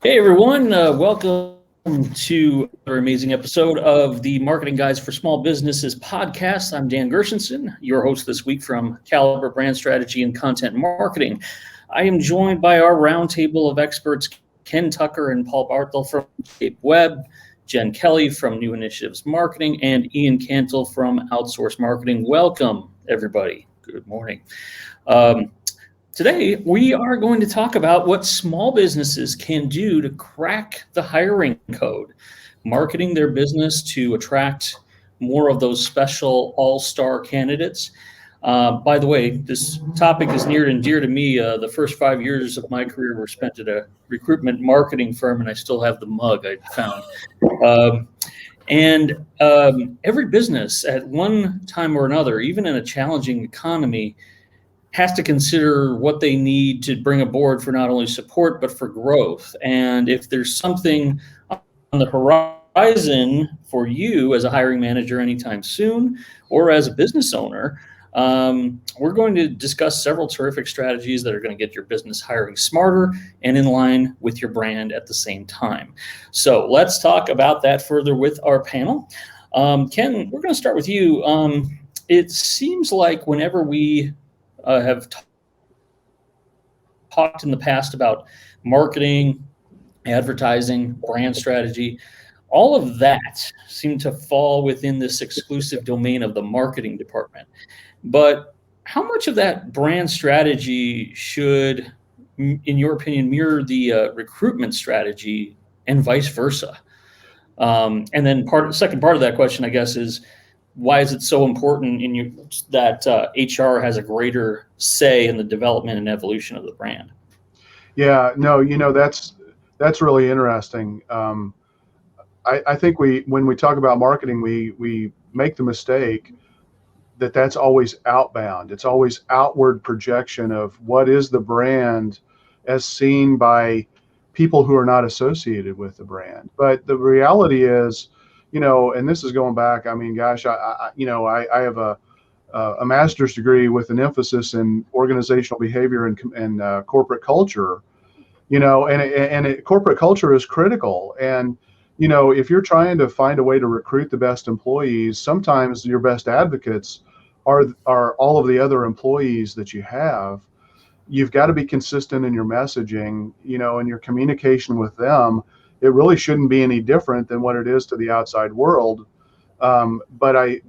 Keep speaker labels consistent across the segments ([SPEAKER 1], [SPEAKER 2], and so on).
[SPEAKER 1] Hey everyone, welcome to another amazing episode of the Marketing Guides for Small Businesses podcast. I'm Dan Gershenson, your host this week from Caliber Brand Strategy and Content Marketing. I am joined by our roundtable of experts, Ken Tucker and Paul Barthel from Shape Web, Jen Kelly from New Initiatives Marketing, and Ian Cantle from Outsource Marketing. Welcome, everybody. Good morning. Today, we are going to talk about what small businesses can do to crack the hiring code, marketing their business to attract more of those special AllStar candidates. By the way, this topic is near and dear to me. The first 5 years of my career were spent at a recruitment marketing firm, and I still have the mug I found. Every business at one time or another, even in a challenging economy, has to consider what they need to bring aboard for not only support, but for growth. And if there's something on the horizon for you as a hiring manager anytime soon, or as a business owner, we're going to discuss several terrific strategies that are going to get your business hiring smarter and in line with your brand at the same time. So let's talk about that further with our panel. Ken, we're going to start with you. It seems like whenever we have talked in the past about marketing, advertising, brand strategy, all of that seemed to fall within this exclusive domain of the marketing department. But how much of that brand strategy should, in your opinion, mirror the recruitment strategy and vice versa? And then second part of that question, I guess, is why is it so important in you that HR has a greater say in the development and evolution of the brand?
[SPEAKER 2] Yeah, no, that's really interesting. I think when we talk about marketing, we make the mistake that that's always outbound. It's always outward projection of what is the brand as seen by people who are not associated with the brand. But the reality is, and this is going back. I mean, gosh, I have a master's degree with an emphasis in organizational behavior and corporate culture. Corporate culture is critical. And if you're trying to find a way to recruit the best employees, sometimes your best advocates are all of the other employees that you have. You've got to be consistent in your messaging, and your communication with them. It really shouldn't be any different than what it is to the outside world. But I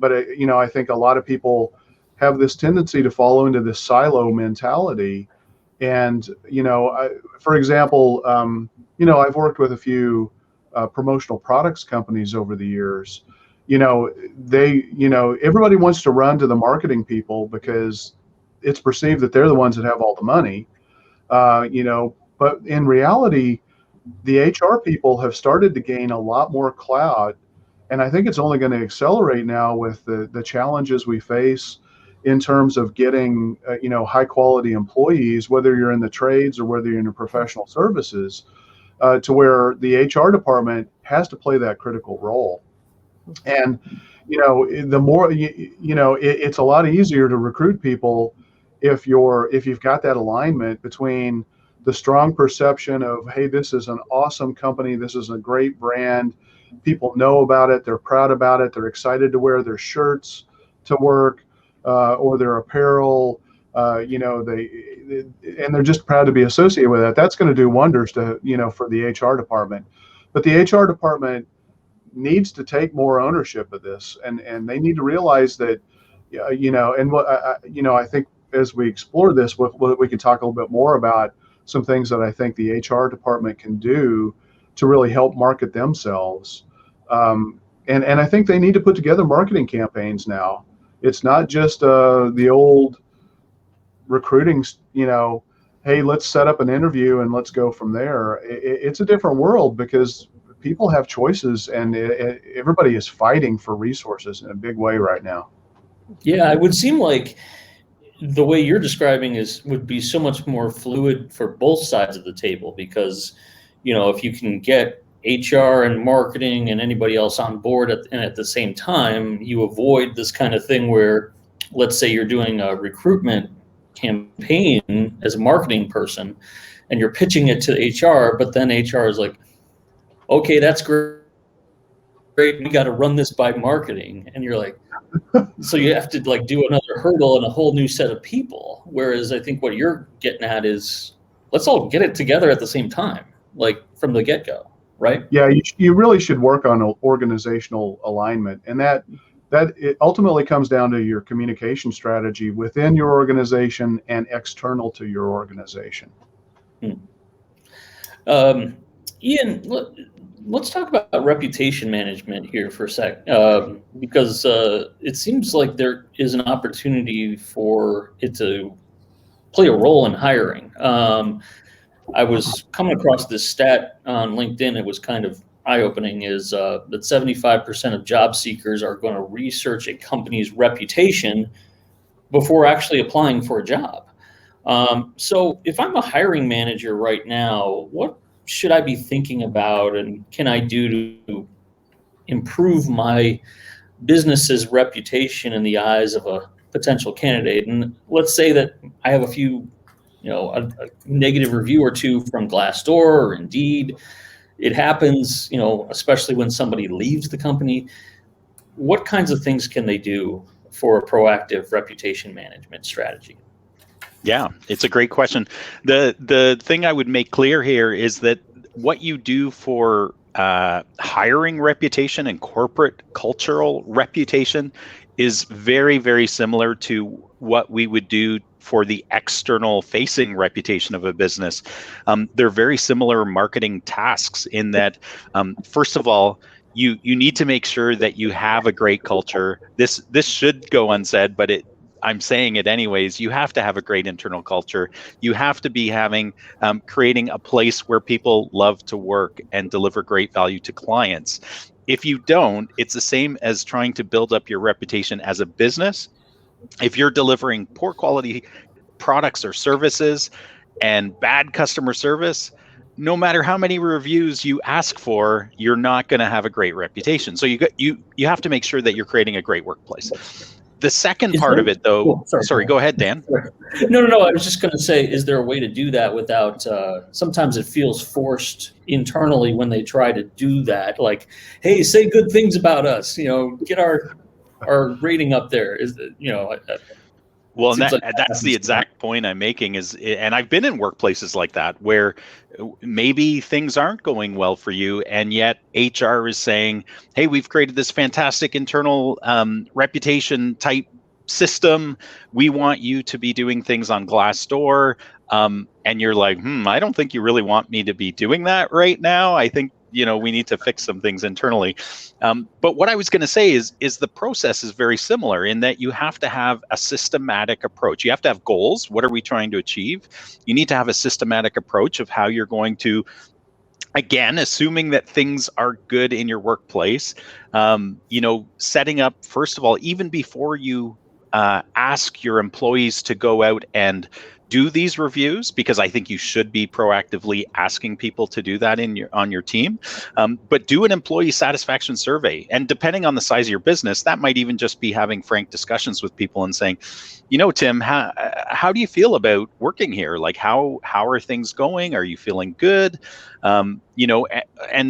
[SPEAKER 2] think a lot of people have this tendency to fall into this silo mentality. And, for example, I've worked with a few promotional products companies over the years. Everybody wants to run to the marketing people because it's perceived that they're the ones that have all the money. But in reality, the HR people have started to gain a lot more clout. And I think it's only going to accelerate now with the challenges we face in terms of getting, high quality employees, whether you're in the trades or whether you're in the professional services, to where the HR department has to play that critical role. And, the more, it's a lot easier to recruit people if you've got that alignment between the strong perception of, hey, this is an awesome company, this is a great brand, people know about it, they're proud about it, they're excited to wear their shirts to work, or their apparel, and they're just proud to be associated with that. That's going to do wonders for the HR department. But the HR department needs to take more ownership of this, and they need to realize that, and what I think as we explore this, we can talk a little bit more about some things that I think the HR department can do to really help market themselves. And I think they need to put together marketing campaigns now. It's not just the old recruiting, hey, let's set up an interview and let's go from there. It's a different world because people have choices, and everybody is fighting for resources in a big way right now.
[SPEAKER 1] Yeah, it would seem like the way you're describing would be so much more fluid for both sides of the table, because if you can get HR and marketing and anybody else on board at the same time, you avoid this kind of thing where, let's say you're doing a recruitment campaign as a marketing person, and you're pitching it to HR, but then HR is like, okay, that's great. We got to run this by marketing. And you're like, so you have to like do another hurdle and a whole new set of people. Whereas I think what you're getting at is let's all get it together at the same time, like from the get-go, right?
[SPEAKER 2] Yeah, you really should work on organizational alignment, and that it ultimately comes down to your communication strategy within your organization and external to your organization.
[SPEAKER 1] Ian, let's talk about reputation management here for a sec, because it seems like there is an opportunity for it to play a role in hiring. I was coming across this stat on LinkedIn. It was kind of eye-opening, is that 75% of job seekers are going to research a company's reputation before actually applying for a job. So if I'm a hiring manager right now, what should I be thinking about and can I do to improve my business's reputation in the eyes of a potential candidate? And let's say that I have a few, a negative review or two from Glassdoor or Indeed. It happens, especially when somebody leaves the company. What kinds of things can they do for a proactive reputation management strategy?
[SPEAKER 3] Yeah, it's a great question. The thing I would make clear here is that what you do for hiring reputation and corporate cultural reputation is very, very similar to what we would do for the external facing reputation of a business. They're very similar marketing tasks in that, first of all, you need to make sure that you have a great culture. This should go unsaid, but I'm saying it anyways. You have to have a great internal culture. You have to be creating a place where people love to work and deliver great value to clients. If you don't, it's the same as trying to build up your reputation as a business. If you're delivering poor quality products or services and bad customer service, no matter how many reviews you ask for, you're not going to have a great reputation. So you have to make sure that you're creating a great workplace. The second part of it, though, sorry, go ahead, Dan.
[SPEAKER 1] No. I was just going to say, is there a way to do that without, sometimes it feels forced internally when they try to do that. Like, hey, say good things about us, get our rating up there.
[SPEAKER 3] Well, that's the exact point I'm making and I've been in workplaces like that where maybe things aren't going well for you, and yet HR is saying, hey, we've created this fantastic internal reputation type system. We want you to be doing things on Glassdoor. And you're like, I don't think you really want me to be doing that right now. I think we need to fix some things internally. But what I was going to say is the process is very similar in that you have to have a systematic approach. You have to have goals. What are we trying to achieve? You need to have a systematic approach of how you're going to, again, assuming that things are good in your workplace, setting up, first of all, even before you ask your employees to go out and do these reviews, because I think you should be proactively asking people to do that on your team. But do an employee satisfaction survey, and depending on the size of your business, that might even just be having frank discussions with people and saying, Tim, how do you feel about working here? Like, how are things going? Are you feeling good? And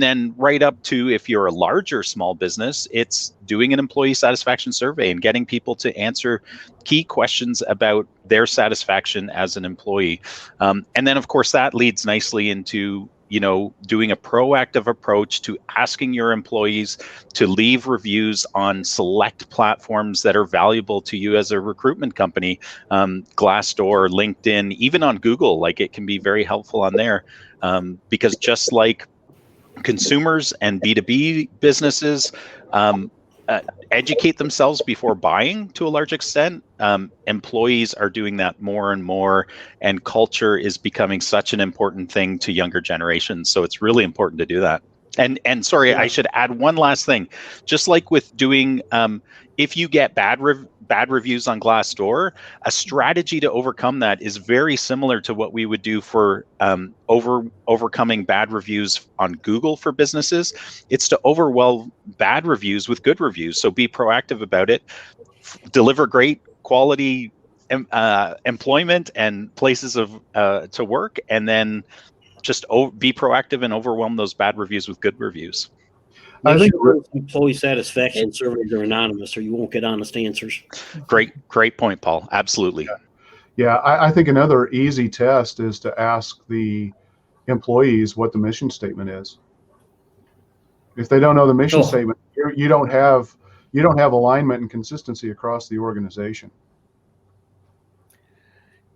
[SPEAKER 3] then right up to, if you're a larger small business, it's doing an employee satisfaction survey and getting people to answer key questions about their satisfaction as an employee. And then, of course, that leads nicely into doing a proactive approach to asking your employees to leave reviews on select platforms that are valuable to you as a recruitment company. Glassdoor, LinkedIn, even on Google, like it can be very helpful on there. Because just like consumers and B2B businesses educate themselves before buying to a large extent, employees are doing that more and more, and culture is becoming such an important thing to younger generations. So it's really important to do that. And sorry, I should add one last thing. Just like with doing, if you get bad reviews on Glassdoor, a strategy to overcome that is very similar to what we would do for overcoming bad reviews on Google for businesses. It's to overwhelm bad reviews with good reviews. So be proactive about it. Deliver great quality employment and places of to work, and then just be proactive and overwhelm those bad reviews with good reviews.
[SPEAKER 2] I
[SPEAKER 4] Make
[SPEAKER 2] think
[SPEAKER 4] sure those employee satisfaction surveys are anonymous, or you won't get honest answers.
[SPEAKER 3] Great point, Paul. Absolutely.
[SPEAKER 2] Yeah, I think another easy test is to ask the employees what the mission statement is. If they don't know the mission statement, you don't have alignment and consistency across the organization.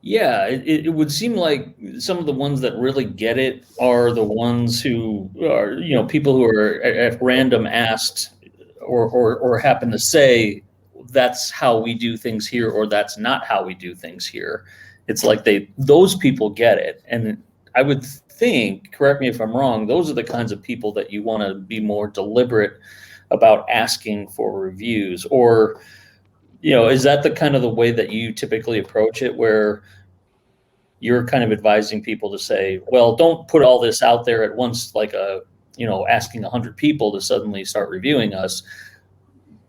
[SPEAKER 1] Yeah, it would seem like some of the ones that really get it are the ones who are, people who are at random asked or happen to say, that's how we do things here, or that's not how we do things here. It's like those people get it. And I would think, correct me if I'm wrong, those are the kinds of people that you want to be more deliberate about asking for reviews. Or, is that the way that you typically approach it, where you're kind of advising people to say, well, don't put all this out there at once, like asking 100 people to suddenly start reviewing us.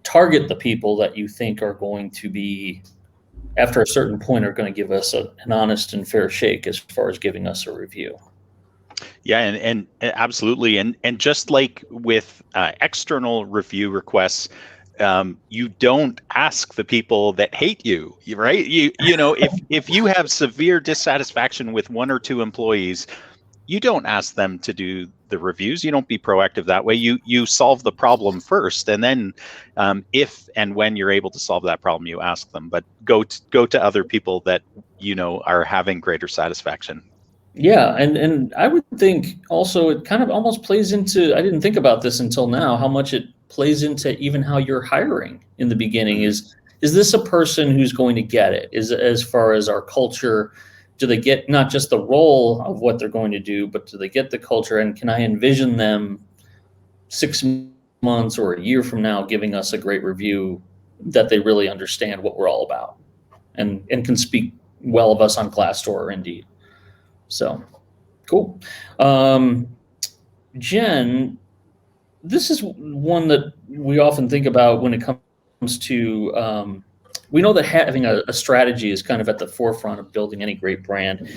[SPEAKER 1] Target the people that you think are going to be, after a certain point, are going to give us an honest and fair shake as far as giving us a review.
[SPEAKER 3] Yeah, and absolutely. And just like with external review requests, you don't ask the people that hate you, right? If you have severe dissatisfaction with one or two employees, you don't ask them to do the reviews. You don't be proactive that way. You solve the problem first, and then if and when you're able to solve that problem, you ask them. But go to other people that are having greater satisfaction.
[SPEAKER 1] Yeah, and I would think also it kind of almost plays into, I didn't think about this until now, how much it plays into even how you're hiring in the beginning. Is this a person who's going to get it? Is, as far as our culture, do they get not just the role of what they're going to do, but do they get the culture? And can I envision them 6 months or a year from now giving us a great review that they really understand what we're all about and can speak well of us on Glassdoor or Indeed? So cool. Jen, this is one that we often think about when it comes to, we know that having a strategy is kind of at the forefront of building any great brand.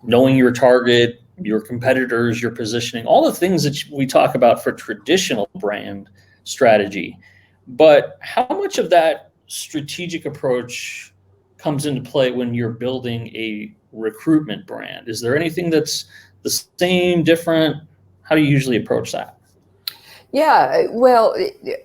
[SPEAKER 1] Knowing your target, your competitors, your positioning, all the things that we talk about for traditional brand strategy. But how much of that strategic approach comes into play when you're building a recruitment brand? Is there anything that's the same, different? How do you usually approach that?
[SPEAKER 5] Yeah, well,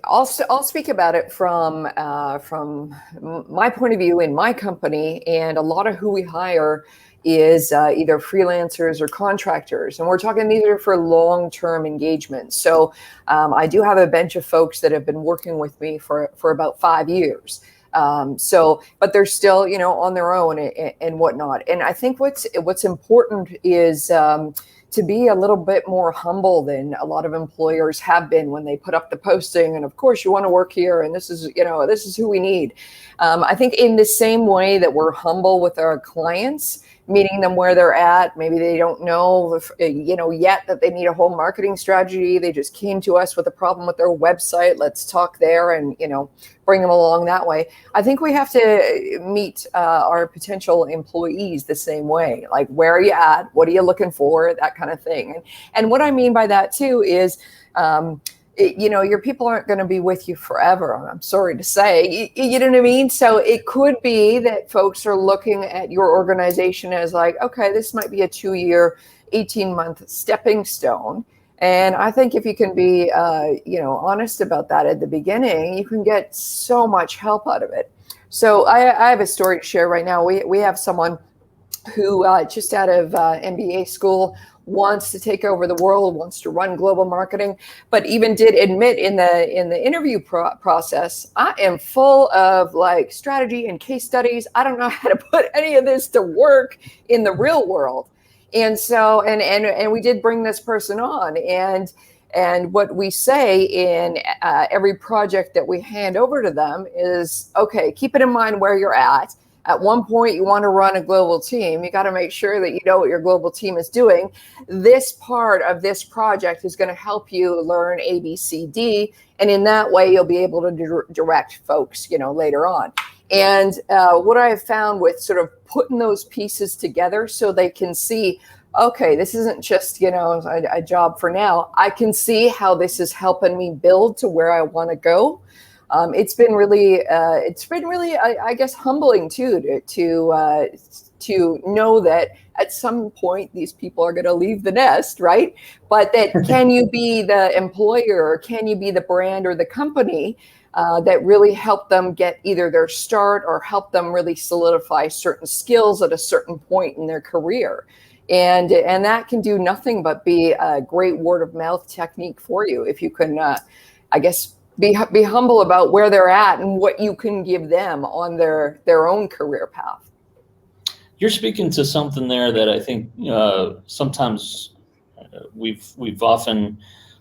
[SPEAKER 5] I'll speak about it from my point of view in my company, and a lot of who we hire is either freelancers or contractors, and we're talking these are for long-term engagement. So I do have a bench of folks that have been working with me for about 5 years. But they're still, on their own and whatnot. And I think what's important is to be a little bit more humble than a lot of employers have been when they put up the posting. And of course, you want to work here, and this is who we need. I think in the same way that we're humble with our clients, meeting them where they're at. Maybe they don't know, yet that they need a whole marketing strategy. They just came to us with a problem with their website. Let's talk there and, bring them along that way. I think we have to meet our potential employees the same way. Like, where are you at? What are you looking for? That kind of thing. And what I mean by that too is, your people aren't going to be with you forever. I'm sorry to say, you know what I mean? So it could be that folks are looking at your organization as like, okay, this might be a 2-year, 18-month stepping stone. And I think if you can be, honest about that at the beginning, you can get so much help out of it. So I have a story to share right now. We have someone who just out of MBA school wants to take over the world, wants to run global marketing, but even did admit in the interview process, I am full of like strategy and case studies. I don't know how to put any of this to work in the real world. And so, and we did bring this person on, and what we say in every project that we hand over to them is, okay, keep it in mind where you're at. At one point, you want to run a global team. You got to make sure that you know what your global team is doing. This part of this project is going to help you learn A, B, C, D. And in that way, you'll be able to direct folks, later on. And what I have found with sort of putting those pieces together so they can see, okay, this isn't just, a job for now. I can see how this is helping me build to where I want to go. It's been really, I guess, humbling too, to know that at some point these people are going to leave the nest, right? But that can you be the employer, or can you be the brand or the company that really help them get either their start or help them really solidify certain skills at a certain point in their career? And that can do nothing but be a great word of mouth technique for you if you can, I guess, be humble about where they're at and what you can give them on their own career path.
[SPEAKER 1] You're speaking to something there that I think sometimes we've often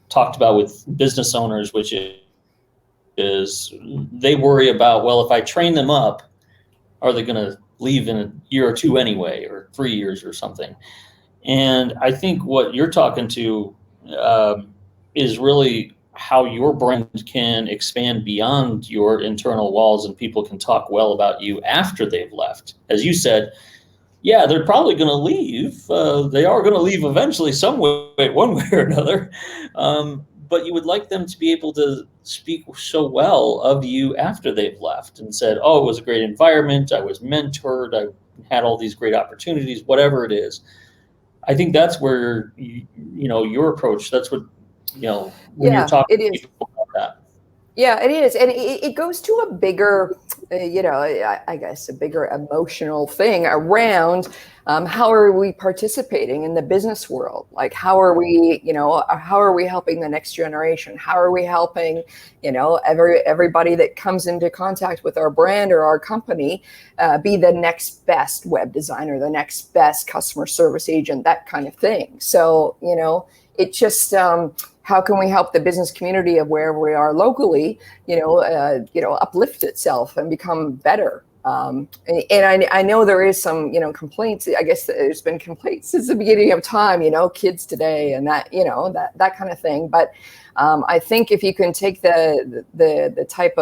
[SPEAKER 1] talked about with business owners, which is they worry about, well, if I train them up, are they going to leave in a year or two anyway, or 3 years or something? And I think what you're talking to is really how your brand can expand beyond your internal walls, and people can talk well about you after they've left. As you said, yeah, they're probably going to leave. They are going to leave eventually, some way, one way or another. But you would like them to be able to speak so well of you after they've left and said, oh, it was a great environment. I was mentored. I had all these great opportunities, whatever it is. I think that's where, your approach, that's what, when you're talking to people about that.
[SPEAKER 5] Yeah, it is. And it goes to a bigger, I guess, a bigger emotional thing around how are we participating in the business world? Like, how are we helping the next generation? How are we helping, everybody that comes into contact with our brand or our company be the next best web designer, the next best customer service agent, that kind of thing. So, it just, how can we help the business community of wherever we are locally, uplift itself and become better? And I know there is some, complaints. I guess there's been complaints since the beginning of time, kids today and that, that kind of thing. But I think if you can take the type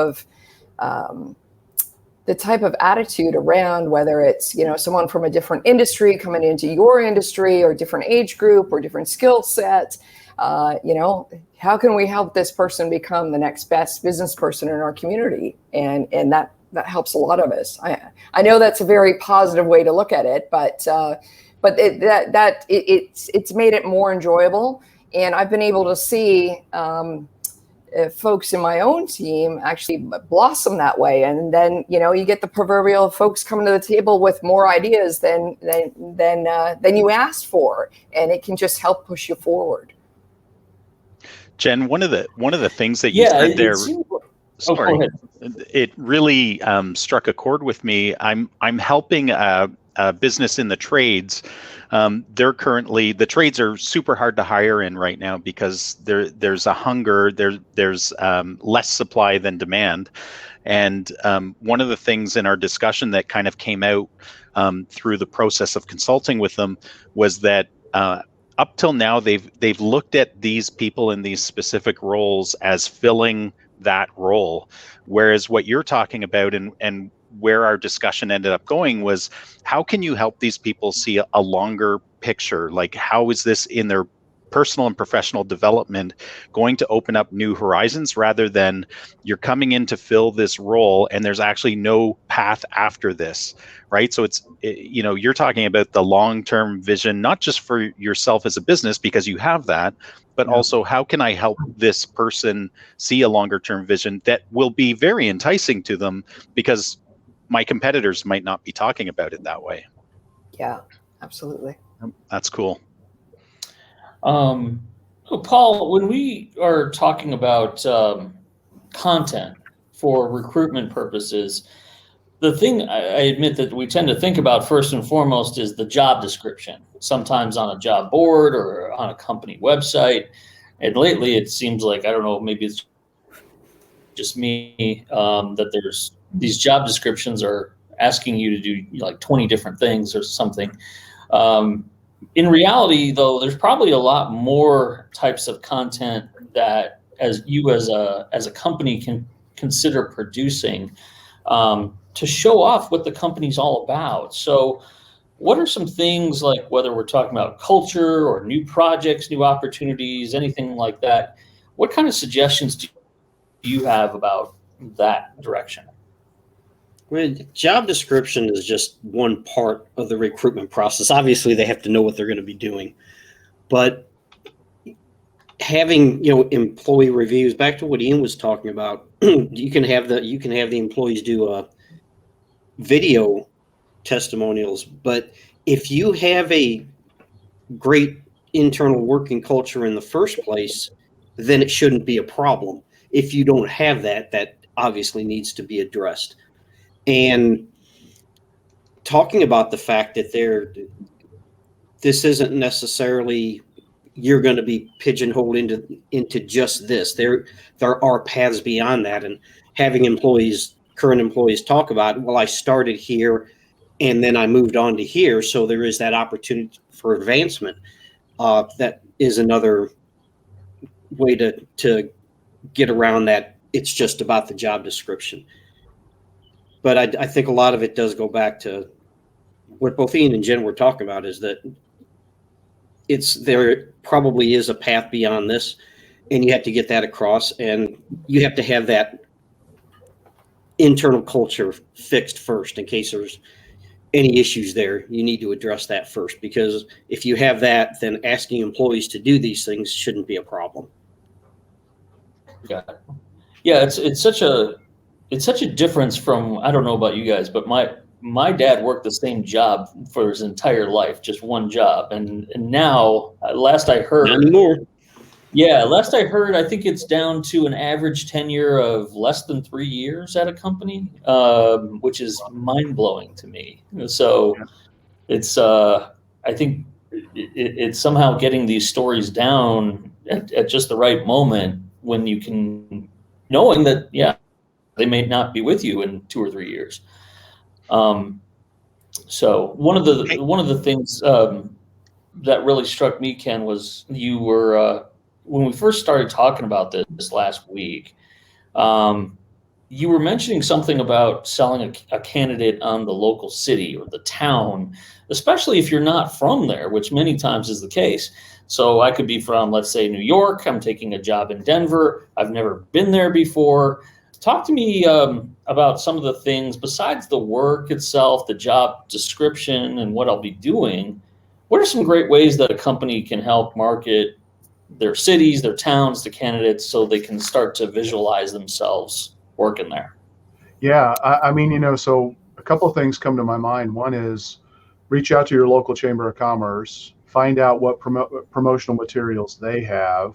[SPEAKER 5] of attitude around whether it's, someone from a different industry coming into your industry or different age group or different skill set, how can we help this person become the next best business person in our community? And that helps a lot of us. I know that's a very positive way to look at it, but it's made it more enjoyable. And I've been able to see folks in my own team actually blossom that way. And then, you get the proverbial folks coming to the table with more ideas than you asked for. And it can just help push you forward.
[SPEAKER 3] Jen, one of the things that you said there, sorry, it really struck a chord with me. I'm helping a business in the trades. They're currently, the trades are super hard to hire in right now because there's a hunger, there's less supply than demand. And one of the things in our discussion that kind of came out through the process of consulting with them was that up till now, they've looked at these people in these specific roles as filling that role, whereas what you're talking about and where our discussion ended up going was, how can you help these people see a longer picture? Like, how is this in their personal and professional development going to open up new horizons, rather than you're coming in to fill this role and there's actually no path after this, right? So you're talking about the long-term vision, not just for yourself as a business, because you have that, but also how can I help this person see a longer-term vision that will be very enticing to them, because my competitors might not be talking about it that way.
[SPEAKER 5] Yeah, absolutely.
[SPEAKER 3] That's cool.
[SPEAKER 1] Paul, when we are talking about content for recruitment purposes, the thing I admit that we tend to think about first and foremost is the job description, sometimes on a job board or on a company website. And lately it seems like, I don't know, maybe it's just me, that there's these job descriptions are asking you to do like 20 different things or something. In reality, though, there's probably a lot more types of content that as a company can consider producing. to show off what the company's all about. So what are some things, like whether we're talking about culture or new projects, new opportunities, anything like that, what kind of suggestions do you have about that direction?
[SPEAKER 4] Well, job description is just one part of the recruitment process. Obviously, they have to know what they're going to be doing, but having, employee reviews, back to what Ian was talking about, you can have the employees do video testimonials, but if you have a great internal working culture in the first place, then it shouldn't be a problem. If you don't have that, that obviously needs to be addressed. And talking about the fact that this isn't necessarily you're going to be pigeonholed into just this. There are paths beyond that, and having current employees talk about, well, I started here and then I moved on to here, so there is that opportunity for advancement. That is another way to get around that. It's just about the job description. But I think a lot of it does go back to what both Ian and Jen were talking about, is that there probably is a path beyond this, and you have to get that across, and you have to have that internal culture fixed first. In case there's any issues there, you need to address that first, because if you have that, then asking employees to do these things shouldn't be a problem.
[SPEAKER 1] Yeah, it's such a difference from, I don't know about you guys, but my dad worked the same job for his entire life, just one job. And now, last I heard,
[SPEAKER 4] Not anymore.
[SPEAKER 1] Yeah, last I heard, I think it's down to an average tenure of less than 3 years at a company, which is mind blowing to me. So it's, I think it's somehow getting these stories down at just the right moment, when you can, knowing that, they may not be with you in 2 or 3 years. So one of the things that really struck me, Ken, was you were when we first started talking about this last week. You were mentioning something about selling a candidate on the local city or the town, especially if you're not from there, which many times is the case. So I could be from, let's say, New York. I'm taking a job in Denver. I've never been there before. Talk to me about some of the things besides the work itself, the job description, and what I'll be doing. What are some great ways that a company can help market their cities, their towns to candidates, so they can start to visualize themselves working there?
[SPEAKER 2] Yeah, I mean, so a couple of things come to my mind. One is reach out to your local chamber of commerce, find out what promotional materials they have.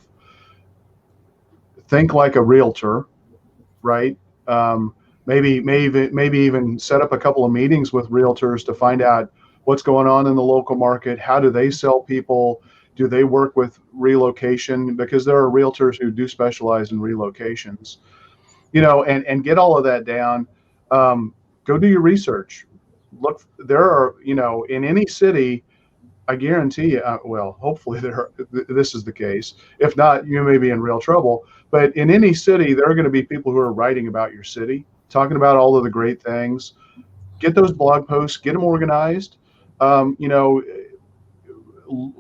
[SPEAKER 2] Think like a realtor, right? Maybe even set up a couple of meetings with realtors to find out what's going on in the local market. How do they sell people? Do they work with relocation? Because there are realtors who do specialize in relocations. And get all of that down. Go do your research. Look, there are, in any city, I guarantee you, well, hopefully this is the case. If not, you may be in real trouble. But in any city, there are going to be people who are writing about your city, talking about all of the great things. Get those blog posts, get them organized,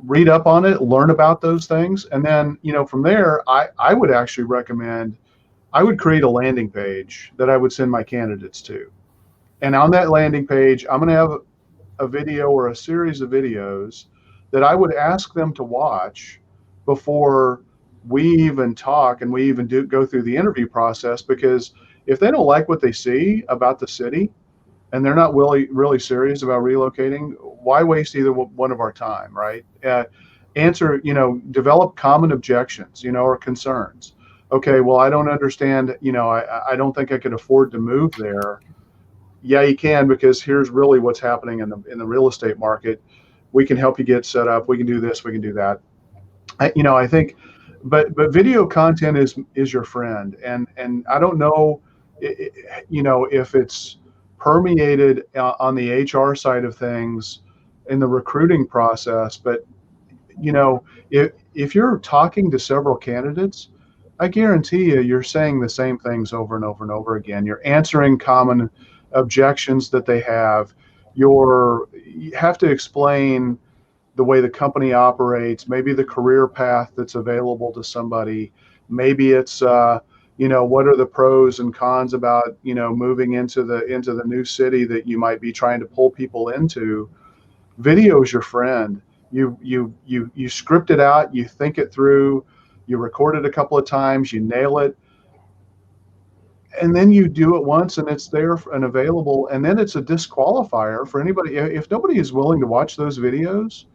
[SPEAKER 2] read up on it, learn about those things. And then, from there, I would actually recommend, I would create a landing page that I would send my candidates to. And on that landing page, I'm going to have a video or a series of videos that I would ask them to watch before we even talk and we even go through the interview process. Because if they don't like what they see about the city and they're not really serious about relocating, why waste either one of our time, right? Develop common objections, or concerns. Okay, well, I don't understand, I don't think I could afford to move there. Yeah, you can, because here's really what's happening in the real estate market. We can help you get set up. We can do this. We can do that. I think, but video content is your friend, and I don't know, if it's permeated on the HR side of things in the recruiting process. But if you're talking to several candidates, I guarantee you're saying the same things over and over and over again. You're answering common objections that they have. You have to explain the way the company operates, maybe the career path that's available to somebody. Maybe it's what are the pros and cons about moving into the new city that you might be trying to pull people into. Video is your friend. You script it out, you think it through, you record it a couple of times, you nail it, and then you do it once and it's there and available, and then it's a disqualifier for anybody. If nobody is willing to watch those videos,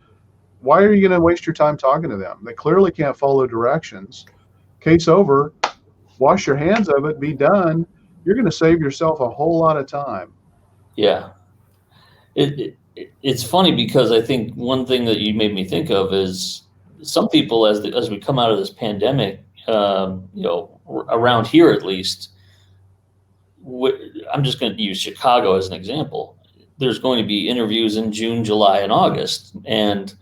[SPEAKER 2] why are you going to waste your time talking to them? They clearly can't follow directions. Case over. Wash your hands of it, be done. You're going to save yourself a whole lot of time.
[SPEAKER 1] Yeah. It's funny because I think one thing that you made me think of is some people, as we come out of this pandemic, around here at least, I'm just going to use Chicago as an example. There's going to be interviews in June, July, and August. And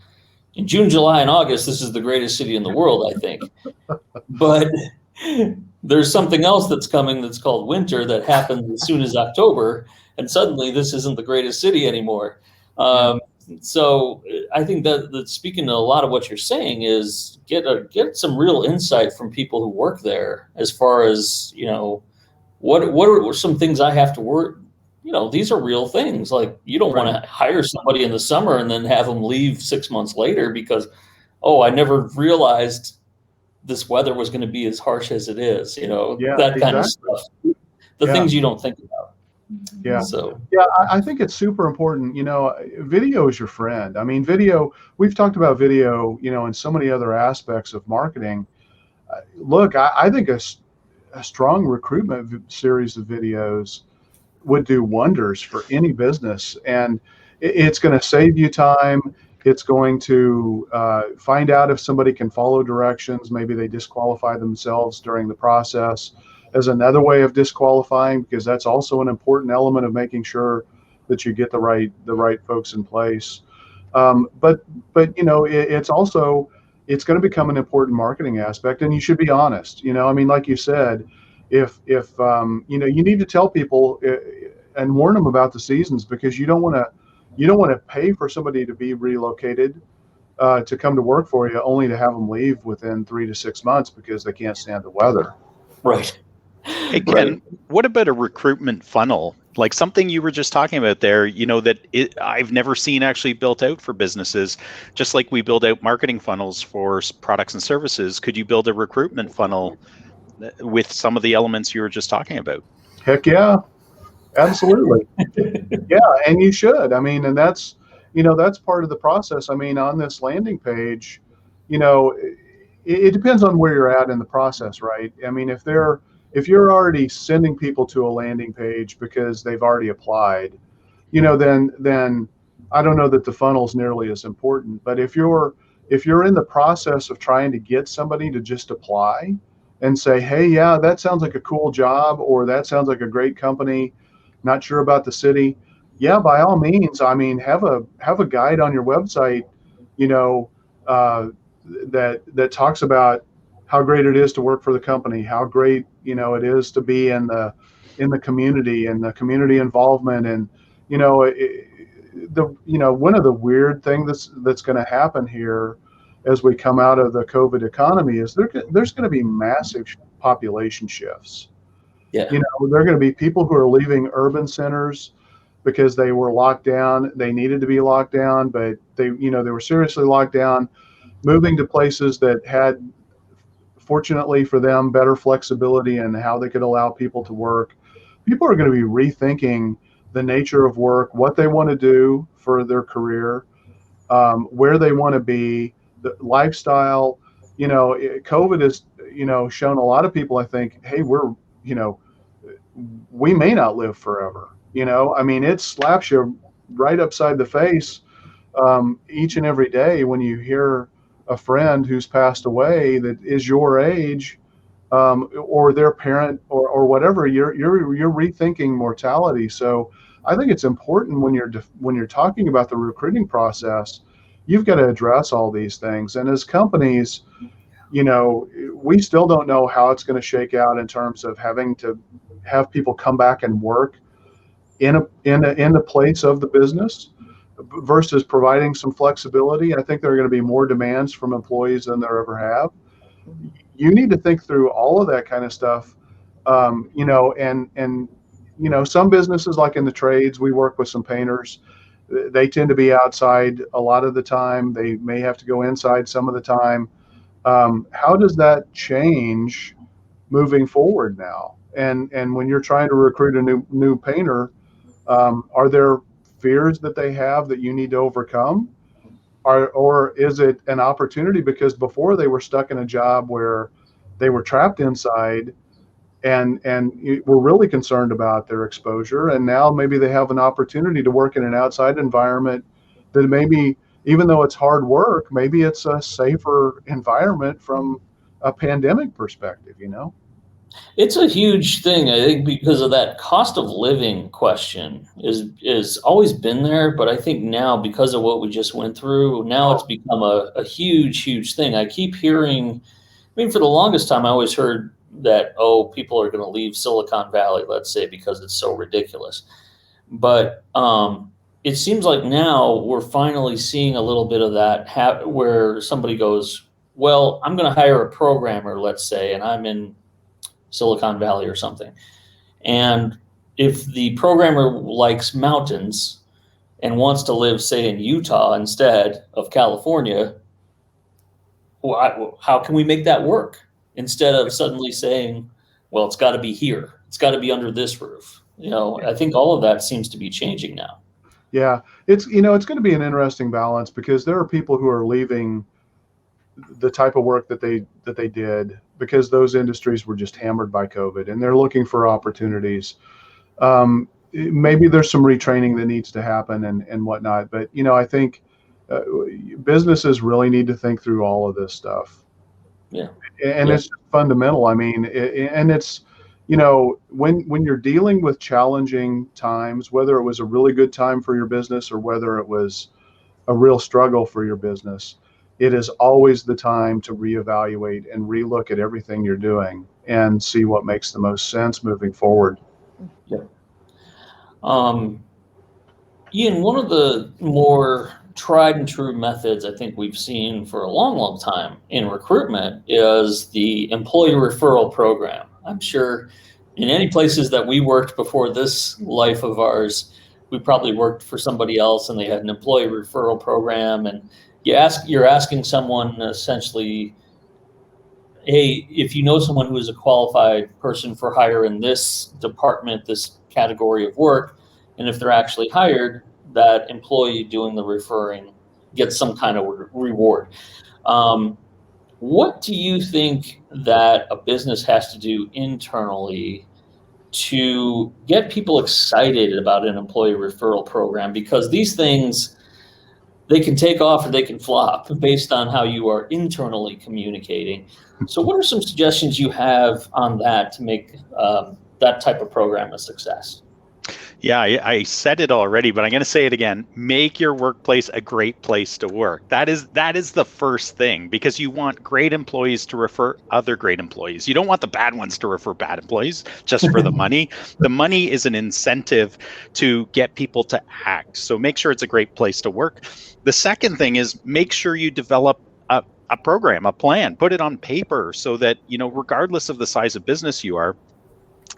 [SPEAKER 1] in June, July, and August, this is the greatest city in the world, I think. But there's something else that's coming that's called winter that happens as soon as October, and suddenly this isn't the greatest city anymore. So I think that speaking to a lot of what you're saying is get some real insight from people who work there as far as, what are some things I have to work. These are real things. Like, you don't want to hire somebody in the summer and then have them leave 6 months later because, I never realized this weather was going to be as harsh as it is, that kind of stuff. Things you don't think about.
[SPEAKER 2] Yeah.
[SPEAKER 1] So,
[SPEAKER 2] I think it's super important. Video is your friend. I mean, video, we've talked about video, in so many other aspects of marketing. Look, I think a strong recruitment series of videos would do wonders for any business, and it's going to save you time. It's going to find out if somebody can follow directions. Maybe they disqualify themselves during the process as another way of disqualifying, because that's also an important element of making sure that you get the right folks in place. But it's also, it's going to become an important marketing aspect, and you should be honest. Like you said, if you need to tell people and warn them about the seasons, because you don't want to pay for somebody to be relocated to come to work for you, only to have them leave within 3 to 6 months because they can't stand the weather.
[SPEAKER 1] Right.
[SPEAKER 3] Hey, Ken, what about a recruitment funnel? Like something you were just talking about there, I've never seen actually built out for businesses, just like we build out marketing funnels for products and services. Could you build a recruitment funnel with some of the elements you were just talking about?
[SPEAKER 2] Heck yeah, absolutely. Yeah, and you should. And that's part of the process. On this landing page, it depends on where you're at in the process, right? If you're already sending people to a landing page because they've already applied, then I don't know that the funnel's nearly as important. But if you're in the process of trying to get somebody to just apply and say, hey, yeah, that sounds like a cool job, or that sounds like a great company, not sure about the city, yeah, by all means, have a guide on your website, that talks about how great it is to work for the company, how great it is to be in the community and the community involvement. And one of the weird things that's going to happen here as we come out of the COVID economy is there's going to be massive population shifts.
[SPEAKER 1] Yeah.
[SPEAKER 2] There are going to be people who are leaving urban centers because they were locked down. They needed to be locked down, but they were seriously locked down, moving to places that had, fortunately for them, better flexibility in how they could allow people to work. People are going to be rethinking the nature of work, what they want to do for their career, where they want to be, the lifestyle. COVID has, shown a lot of people, I think, hey, we may not live forever. It slaps you right upside the face each and every day when you hear a friend who's passed away that is your age, or their parent, or whatever. You're rethinking mortality. So I think it's important when you're talking about the recruiting process, you've got to address all these things. And as companies, we still don't know how it's going to shake out in terms of having to have people come back and work in the place of the business versus providing some flexibility. I think there are going to be more demands from employees than there ever have. You need to think through all of that kind of stuff, and some businesses, like in the trades, we work with some painters. They tend to be outside a lot of the time. They may have to go inside some of the time. How does that change moving forward now? And when you're trying to recruit a new painter, are there fears that they have that you need to overcome? Or is it an opportunity because before they were stuck in a job where they were trapped inside and were really concerned about their exposure, and now maybe they have an opportunity to work in an outside environment that maybe, even though it's hard work, maybe it's a safer environment from a pandemic perspective,
[SPEAKER 1] It's a huge thing, I think, because of that cost of living question is always been there. But I think now, because of what we just went through, now it's become a huge thing. I keep hearing, for the longest time, I always heard that, people are going to leave Silicon Valley, let's say, because it's so ridiculous. But it seems like now we're finally seeing a little bit of that where somebody goes, well, I'm going to hire a programmer, let's say, and I'm in Silicon Valley or something. And if the programmer likes mountains and wants to live, say, in Utah instead of California, how can we make that work? Instead of suddenly saying, well, it's got to be here. It's got to be under this roof. I think all of that seems to be changing now.
[SPEAKER 2] Yeah, it's going to be an interesting balance because there are people who are leaving the type of work that they did because those industries were just hammered by COVID, and they're looking for opportunities. Maybe there's some retraining that needs to happen and whatnot, but I think businesses really need to think through all of this stuff.
[SPEAKER 1] Yeah,
[SPEAKER 2] and it's fundamental. And it's when you're dealing with challenging times, whether it was a really good time for your business or whether it was a real struggle for your business, it is always the time to reevaluate and relook at everything you're doing and see what makes the most sense moving forward.
[SPEAKER 1] Yeah. Ian, one of the more tried and true methods I think we've seen for a long time in recruitment is the employee referral program. I'm sure in any places that we worked before this life of ours, we probably worked for somebody else and they had an employee referral program, and you're asking someone essentially, hey, if you know someone who is a qualified person for hire in this department, this category of work, and if they're actually hired, that employee doing the referring gets some kind of reward. What do you think that a business has to do internally to get people excited about an employee referral program? Because these things, they can take off or they can flop based on how you are internally communicating. So what are some suggestions you have on that to make that type of program a success?
[SPEAKER 3] Yeah, I said it already, but I'm going to say it again. Make your workplace a great place to work. That is the first thing, because you want great employees to refer other great employees. You don't want the bad ones to refer bad employees just for the money. The money is an incentive to get people to act. So make sure it's a great place to work. The second thing is make sure you develop a program, a plan, put it on paper so that, regardless of the size of business you are,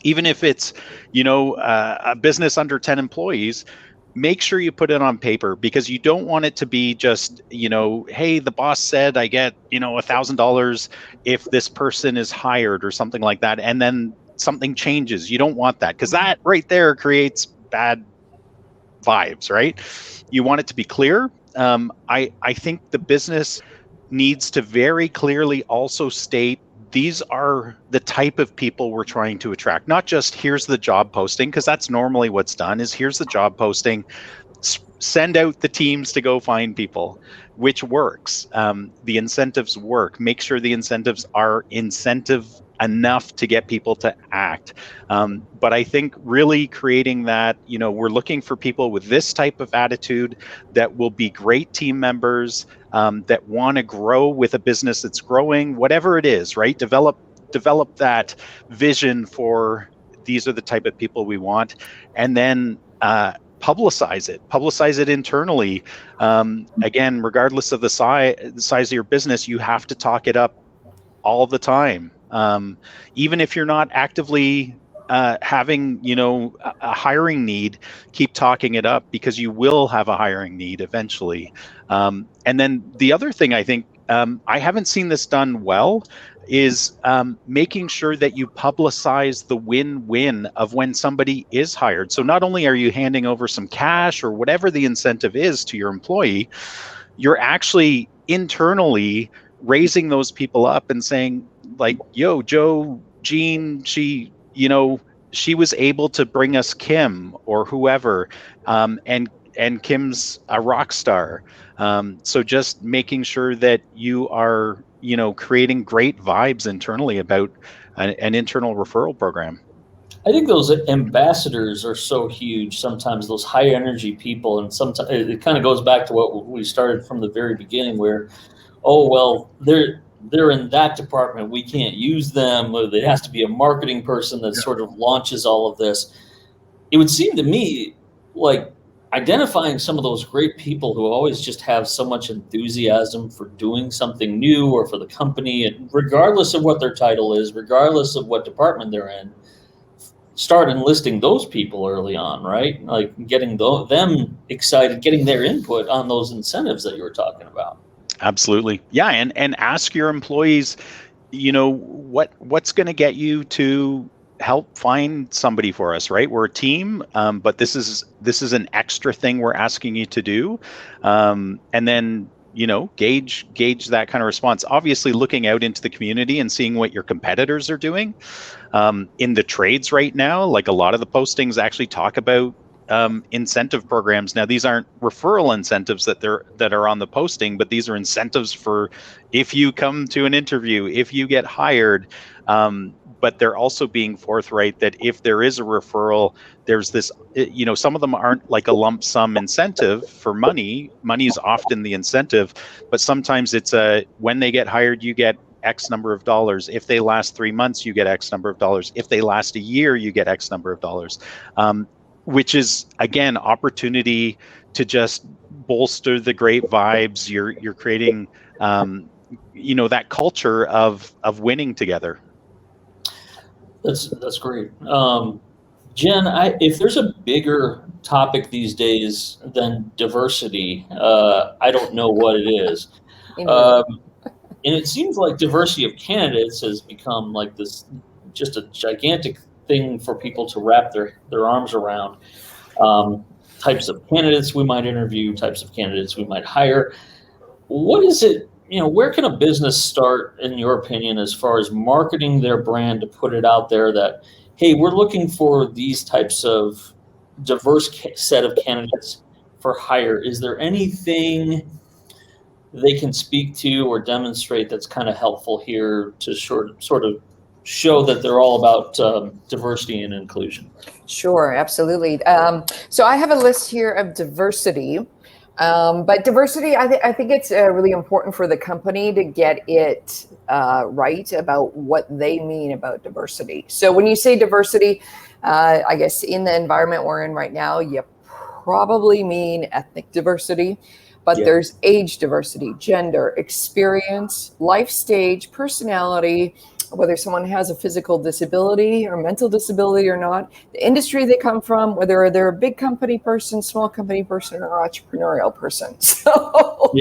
[SPEAKER 3] even if it's, a business under 10 employees, make sure you put it on paper, because you don't want it to be just, hey, the boss said I get, $1,000 if this person is hired or something like that, and then something changes. You don't want that, because that right there creates bad vibes, right? You want it to be clear. I think the business needs to very clearly also state, these are the type of people we're trying to attract. Not just here's the job posting, because that's normally what's done, is here's the job posting, send out the teams to go find people, which works. The incentives work. Make sure the incentives are incentive enough to get people to act. But I think really creating that, we're looking for people with this type of attitude that will be great team members, that want to grow with a business that's growing, whatever it is, right? Develop that vision for, these are the type of people we want. And then publicize it internally. Again, regardless of the size of your business, you have to talk it up all the time. Even if you're not actively having, a hiring need, keep talking it up, because you will have a hiring need eventually. And then the other thing I think, I haven't seen this done well, is making sure that you publicize the win-win of when somebody is hired. So not only are you handing over some cash or whatever the incentive is to your employee, you're actually internally raising those people up and saying, like, yo, Joe, Jean, she was able to bring us Kim or whoever, and Kim's a rock star. So just making sure that you are, creating great vibes internally about an internal referral program.
[SPEAKER 1] I think those ambassadors are so huge sometimes, those high energy people. And sometimes it kind of goes back to what we started from the very beginning, where, oh, well, they're in that department, we can't use them. There has to be a marketing person that sort of launches all of this. It would seem to me like identifying some of those great people who always just have so much enthusiasm for doing something new or for the company, and regardless of what their title is, regardless of what department they're in, start enlisting those people early on, right? Like getting them excited, getting their input on those incentives that you were talking about.
[SPEAKER 3] Absolutely. Yeah. And ask your employees, what's going to get you to help find somebody for us, right? We're a team, but this is an extra thing we're asking you to do. And then, gauge that kind of response. Obviously looking out into the community and seeing what your competitors are doing. In the trades right now, like a lot of the postings actually talk about incentive programs. Now, these aren't referral incentives that are on the posting, but these are incentives for if you come to an interview, if you get hired. But they're also being forthright that if there is a referral, there's this, some of them aren't like a lump sum incentive for money. Money is often the incentive, but sometimes it's when they get hired, you get X number of dollars. If they last 3 months, you get X number of dollars. If they last a year, you get X number of dollars. Which is, again, opportunity to just bolster the great vibes. You're creating, that culture of winning together.
[SPEAKER 1] That's great. Jen, if there's a bigger topic these days than diversity, I don't know what it is. And it seems like diversity of candidates has become like this, just a gigantic thing for people to wrap their arms around. Types of candidates we might interview, types of candidates we might hire. What is it, where can a business start, in your opinion, as far as marketing their brand to put it out there that, hey, we're looking for these types of diverse set of candidates for hire? Is there anything they can speak to or demonstrate that's kind of helpful here to sort of show that they're all about diversity and inclusion?
[SPEAKER 5] Sure, absolutely. So I have a list here of diversity, but diversity, I think it's really important for the company to get it right about what they mean about diversity. So when you say diversity, I guess in the environment we're in right now, you probably mean ethnic diversity. But there's age diversity, gender, experience, life stage, personality, whether someone has a physical disability or mental disability or not, the industry they come from, whether they're a big company person, small company person, or entrepreneurial person. So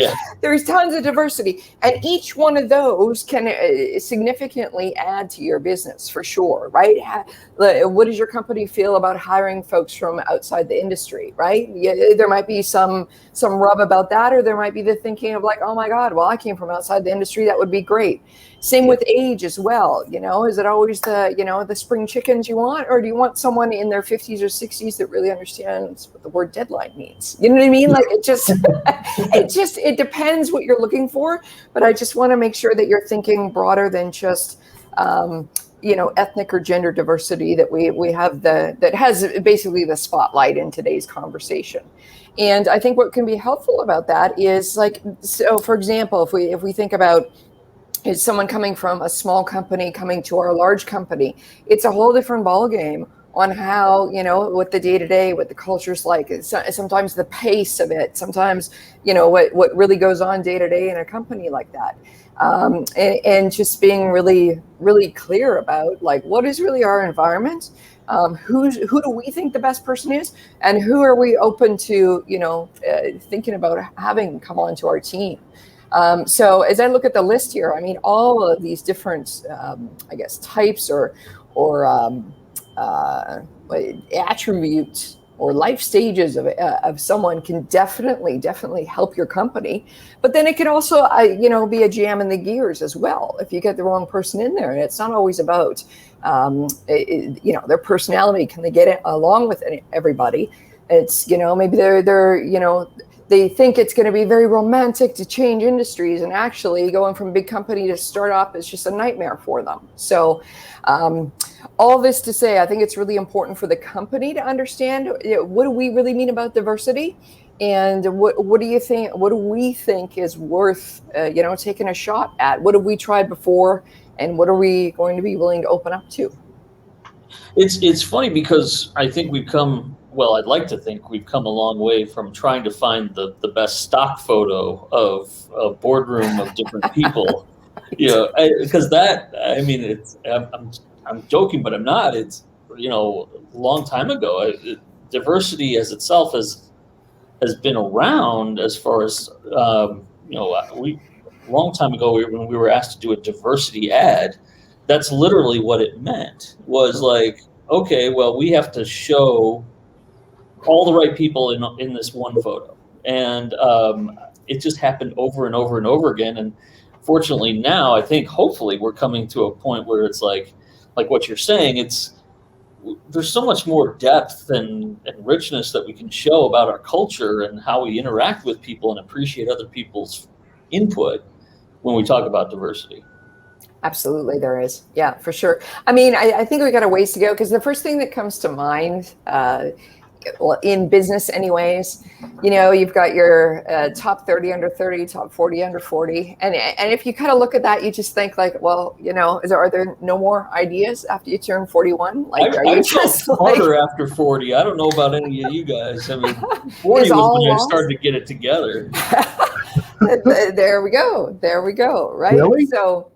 [SPEAKER 5] there's tons of diversity. And each one of those can significantly add to your business for sure, right? What does your company feel about hiring folks from outside the industry, right? There might be some rub about that, or there might be the thinking of like, oh my God, well, I came from outside the industry. That would be great. Same with age as well. Is it always the spring chickens you want, or do you want someone in their 50s or 60s that really understands what the word deadline means? You know what I mean? Like it depends what you're looking for. But I just want to make sure that you're thinking broader than just ethnic or gender diversity that we have that has basically the spotlight in today's conversation. And I think what can be helpful about that is for example, if we think about is someone coming from a small company coming to our large company, it's a whole different ballgame on how, what the day-to-day, what the culture's like. Sometimes the pace of it, sometimes, what really goes on day-to-day in a company like that. And just being really, really clear about like, what is really our environment? Who do we think the best person is? And who are we open to, thinking about having come onto our team? So as I look at the list here, I mean, all of these different, types or attributes or life stages of someone can definitely help your company. But then it could also, be a jam in the gears as well if you get the wrong person in there. And it's not always about, their personality. Can they get along with everybody? It's, maybe they think it's going to be very romantic to change industries, and actually going from big company to startup is just a nightmare for them. So all this to say, I think it's really important for the company to understand, what do we really mean about diversity, and what do you think? What do we think is worth taking a shot at? What have we tried before, and what are we going to be willing to open up to?
[SPEAKER 1] It's funny because I think I'd like to think we've come a long way from trying to find the best stock photo of a boardroom of different people, because I'm joking, but I'm not. It's, a long time ago. Diversity as itself has been around as far as, long time ago when we were asked to do a diversity ad, that's literally what it meant, was like, okay, well, we have to show all the right people in this one photo. And it just happened over and over and over again. And fortunately now, I think hopefully we're coming to a point where it's like what you're saying, there's so much more depth and richness that we can show about our culture and how we interact with people and appreciate other people's input when we talk about diversity.
[SPEAKER 5] Absolutely, there is. Yeah, for sure. I mean, I think we got a ways to go, because the first thing that comes to mind, in business anyways, you've got your top 30 under 30, top 40 under 40. And if you kind of look at that, you just think like, well, are there no more ideas after you turn 41? Like, are you just
[SPEAKER 1] harder after 40? I don't know about any of you guys. I mean, 40 was when I started to get it together.
[SPEAKER 5] There we go. Right.
[SPEAKER 2] Really?
[SPEAKER 5] So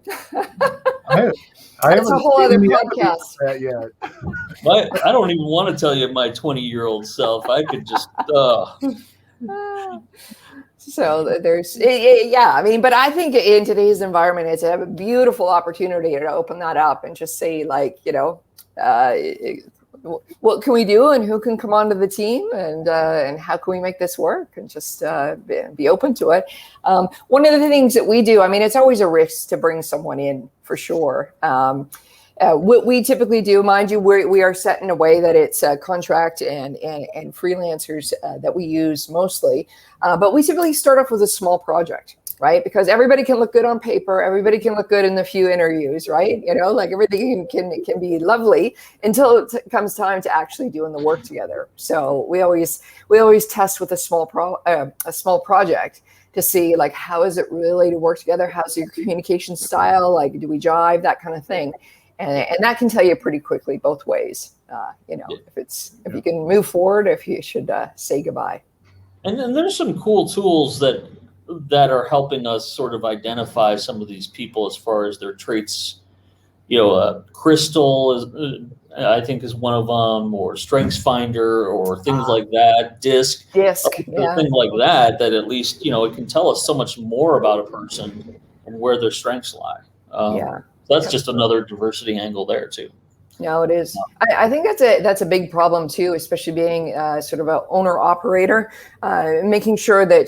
[SPEAKER 2] I
[SPEAKER 5] that's a whole other podcast.
[SPEAKER 2] That yet.
[SPEAKER 1] I don't even want to tell you my 20-year-old self. I could just.
[SPEAKER 5] So there's, I mean, but I think in today's environment, it's a beautiful opportunity to open that up and just say, like, what can we do, and who can come onto the team, and how can we make this work, and just be open to it. One of the things that we do, I mean, it's always a risk to bring someone in, for sure. What we typically do, mind you, we are set in a way that it's contract and freelancers that we use mostly. But we typically start off with a small project, right? Because everybody can look good on paper. Everybody can look good in the few interviews, right? Like everything can be lovely until it comes time to actually doing the work together. So we always test with a small project to see, like, how is it really to work together? How's your communication style? Like, do we jive? That kind of thing. And that can tell you pretty quickly both ways, if you can move forward, if you should say goodbye.
[SPEAKER 1] And then there's some cool tools that are helping us sort of identify some of these people as far as their traits. Crystal is, I think, is one of them, or Strengths Finder, or things like that. Disc,
[SPEAKER 5] yeah.
[SPEAKER 1] Things like that at least, it can tell us so much more about a person and where their strengths lie. So that's just another diversity angle there too.
[SPEAKER 5] No, it is. I think that's a big problem too, especially being sort of an owner operator, making sure that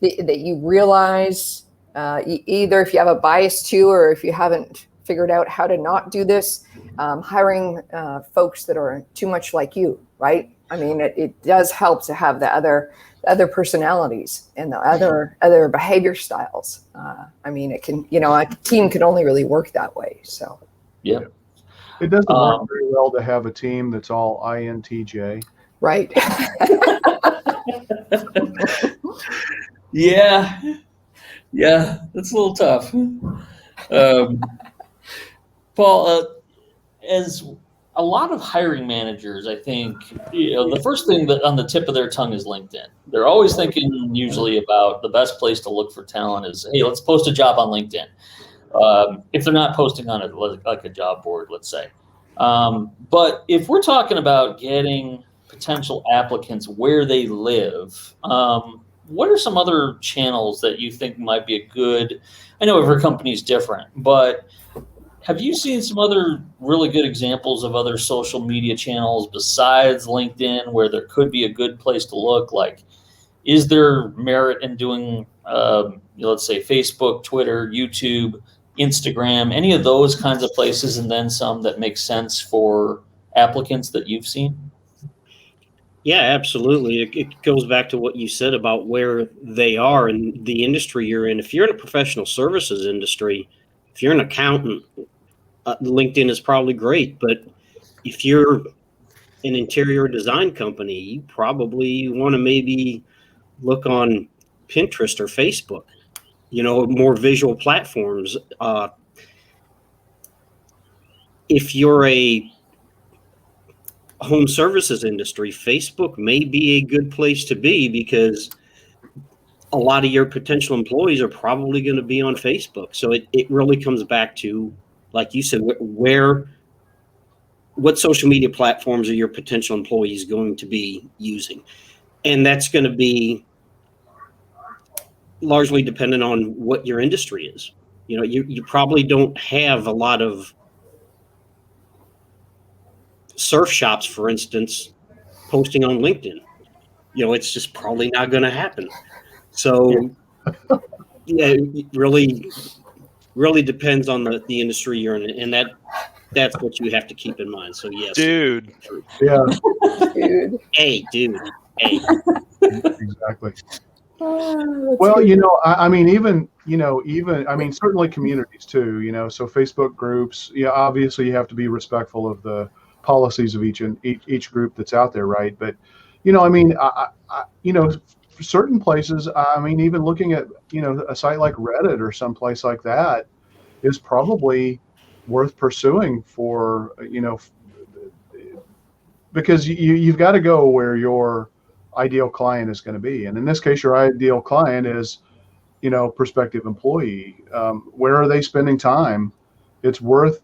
[SPEAKER 5] that you realize either if you have a bias to, or if you haven't figured out how to not do this, hiring folks that are too much like you, right? I mean, it does help to have the other personalities and the other behavior styles. I mean, it can, a team can only really work that way. So,
[SPEAKER 1] yeah,
[SPEAKER 2] it doesn't work very well to have a team that's all INTJ.
[SPEAKER 5] Right.
[SPEAKER 1] Yeah, that's a little tough. Paul, as a lot of hiring managers, I think, the first thing that on the tip of their tongue is LinkedIn. They're always thinking usually about the best place to look for talent is, hey, let's post a job on LinkedIn. If they're not posting on it like a job board, let's say. But if we're talking about getting potential applicants where they live, what are some other channels that you think might be a good, I know every company is different, but have you seen some other really good examples of other social media channels besides LinkedIn where there could be a good place to look? Like, is there merit in doing, let's say, Facebook, Twitter, YouTube, Instagram, any of those kinds of places, and then some that make sense for applicants that you've seen?
[SPEAKER 4] Yeah, absolutely. It goes back to what you said about where they are in the industry you're in. If you're in a professional services industry, if you're an accountant, LinkedIn is probably great. But if you're an interior design company, you probably want to maybe look on Pinterest or Facebook, more visual platforms. If you're a home services industry, Facebook may be a good place to be because a lot of your potential employees are probably going to be on Facebook. So it really comes back to, like you said, what social media platforms are your potential employees going to be using? And that's going to be largely dependent on what your industry is. You probably don't have a lot of surf shops, for instance, posting on LinkedIn. It's just probably not going to happen. So yeah, it really depends on the industry you're in, and that's what you have to keep in mind. So yes,
[SPEAKER 3] dude.
[SPEAKER 2] Yeah,
[SPEAKER 5] Dude.
[SPEAKER 4] Hey.
[SPEAKER 2] exactly. Well, I mean, even certainly communities too, so Facebook groups, obviously you have to be respectful of the policies of each group that's out there, right? But, I mean, for certain places, I mean, even looking at, a site like Reddit or someplace like that is probably worth pursuing for, because you've got to go where your ideal client is going to be. And in this case, your ideal client is, prospective employee. Where are they spending time? It's worth,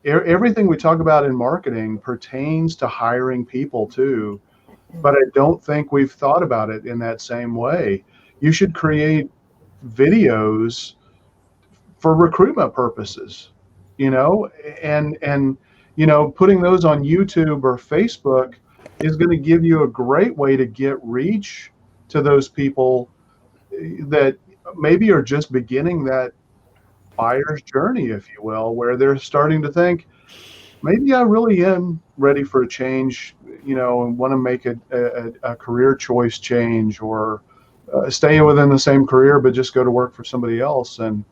[SPEAKER 2] everything we talk about in marketing pertains to hiring people too, but I don't think we've thought about it in that same way. You should create videos for recruitment purposes, and putting those on YouTube or Facebook is going to give you a great way to get reach to those people that maybe are just beginning that buyer's journey, if you will, where they're starting to think, maybe I really am ready for a change, and want to make a career choice change, or stay within the same career but just go to work for somebody else. And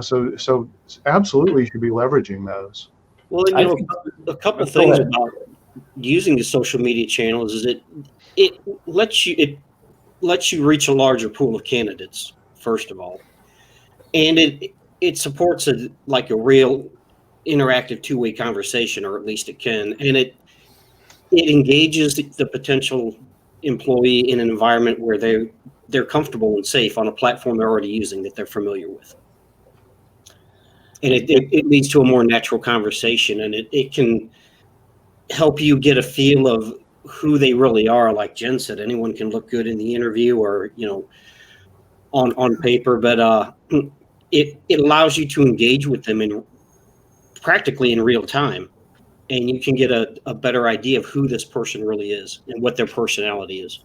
[SPEAKER 2] so absolutely you should be leveraging those.
[SPEAKER 4] Well, and, a couple things about using the social media channels is it lets you reach a larger pool of candidates, first of all, and it supports a real interactive two-way conversation, or at least it can, and it engages the potential employee in an environment where they're comfortable and safe on a platform they're already using that they're familiar with. And it leads to a more natural conversation, and it can help you get a feel of who they really are. Like Jen said, anyone can look good in the interview or, on paper, but it allows you to engage with them practically in real time. And you can get a better idea of who this person really is and what their personality is.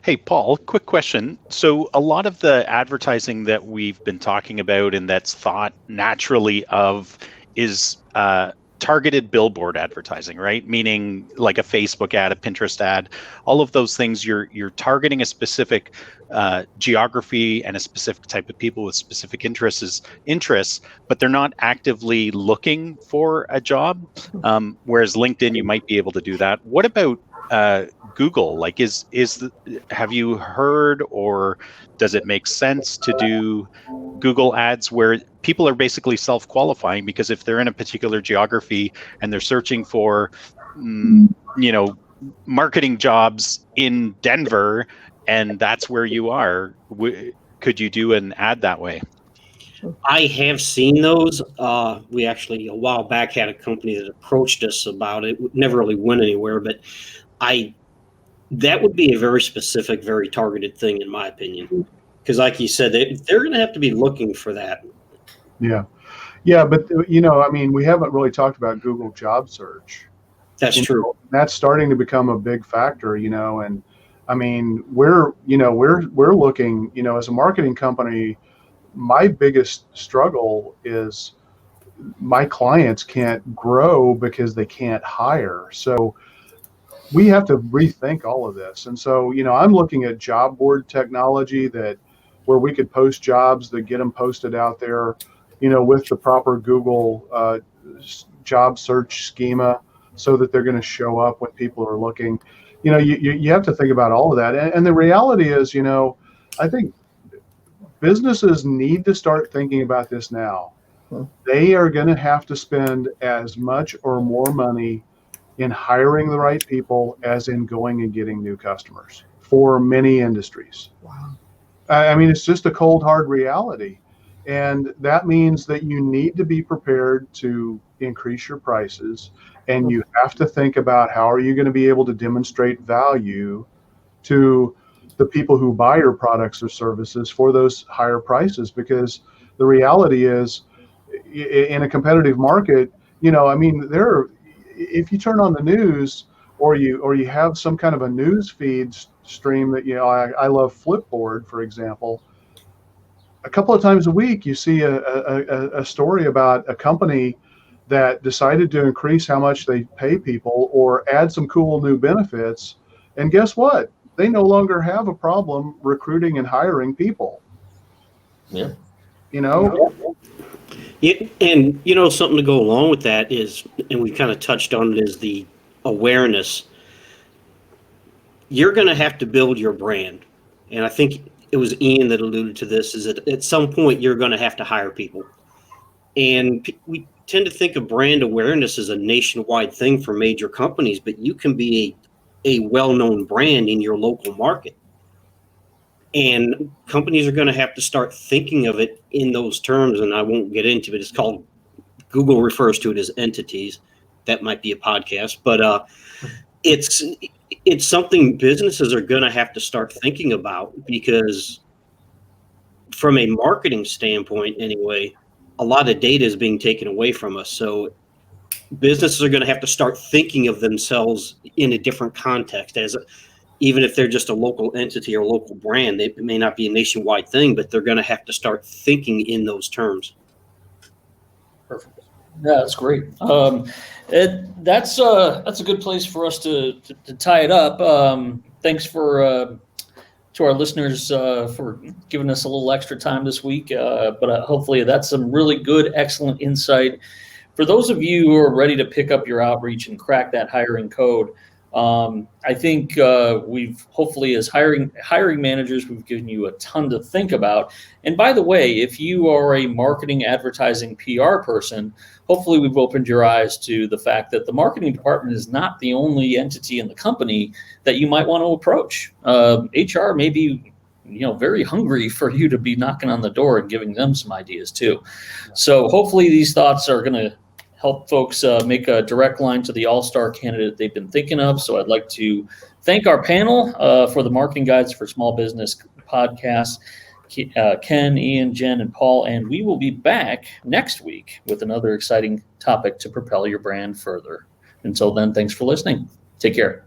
[SPEAKER 3] Hey, Paul, quick question. So a lot of the advertising that we've been talking about and that's thought naturally of is targeted billboard advertising, right? Meaning like a Facebook ad, a Pinterest ad, all of those things, you're targeting a specific geography and a specific type of people with specific interests, but they're not actively looking for a job. Whereas LinkedIn, you might be able to do that. What about Google? Like, have you heard, or does it make sense to do Google ads where people are basically self-qualifying? Because if they're in a particular geography and they're searching for, marketing jobs in Denver, and that's where you are, could you do an ad that way?
[SPEAKER 4] I have seen those. We actually a while back had a company that approached us about it. Never really went anywhere, but that would be a very specific, very targeted thing, in my opinion. Because, like you said, they're going to have to be looking for that.
[SPEAKER 2] Yeah. Yeah, but I mean, we haven't really talked about Google Job Search.
[SPEAKER 4] That's true.
[SPEAKER 2] That's starting to become a big factor, and I mean, we're looking, as a marketing company, my biggest struggle is my clients can't grow because they can't hire. So we have to rethink all of this. And so, I'm looking at job board technology where we could post jobs that get them posted out there, with the proper Google job search schema, so that they're going to show up when people are looking. You have to think about all of that. And the reality is, I think businesses need to start thinking about this now. They are going to have to spend as much or more money in hiring the right people as in going and getting new customers for many industries.
[SPEAKER 5] Wow.
[SPEAKER 2] I mean, it's just a cold, hard reality. And that means that you need to be prepared to increase your prices, and you have to think about how are you going to be able to demonstrate value to the people who buy your products or services for those higher prices. Because the reality is, in a competitive market, I mean, if you turn on the news or you have some kind of a news feed stream that, I love Flipboard, for example. A couple of times a week, you see a story about a company that decided to increase how much they pay people or add some cool new benefits. And guess what? They no longer have a problem recruiting and hiring people.
[SPEAKER 1] Yeah.
[SPEAKER 4] Yeah, and something to go along with that is, and we kind of touched on it, is the awareness. You're going to have to build your brand, and I think it was Ian that alluded to this. Is that at some point you're going to have to hire people, and we tend to think of brand awareness as a nationwide thing for major companies, but you can be a well-known brand in your local market. And companies are going to have to start thinking of it in those terms, and I won't get into it. It's called, Google refers to it as entities. That might be a podcast, but it's something businesses are going to have to start thinking about, because from a marketing standpoint anyway, a lot of data is being taken away from us. So businesses are going to have to start thinking of themselves in a different context, even if they're just a local entity or local brand. It may not be a nationwide thing, but they're going to have to start thinking in those terms.
[SPEAKER 1] Perfect. Yeah, that's great. That's a good place for us to tie it up. Thanks to our listeners for giving us a little extra time this week. But hopefully that's some really good, excellent insight. For those of you who are ready to pick up your outreach and crack that hiring code, I think we've hopefully, as hiring managers, we've given you a ton to think about. And by the way, if you are a marketing, advertising, PR person, hopefully we've opened your eyes to the fact that the marketing department is not the only entity in the company that you might want to approach. HR may be, very hungry for you to be knocking on the door and giving them some ideas too. So hopefully these thoughts are going to help folks make a direct line to the AllStar candidate they've been thinking of. So I'd like to thank our panel for the Marketing Guides for Small Business podcast, Ken, Ian, Jen, and Paul. And we will be back next week with another exciting topic to propel your brand further. Until then, thanks for listening. Take care.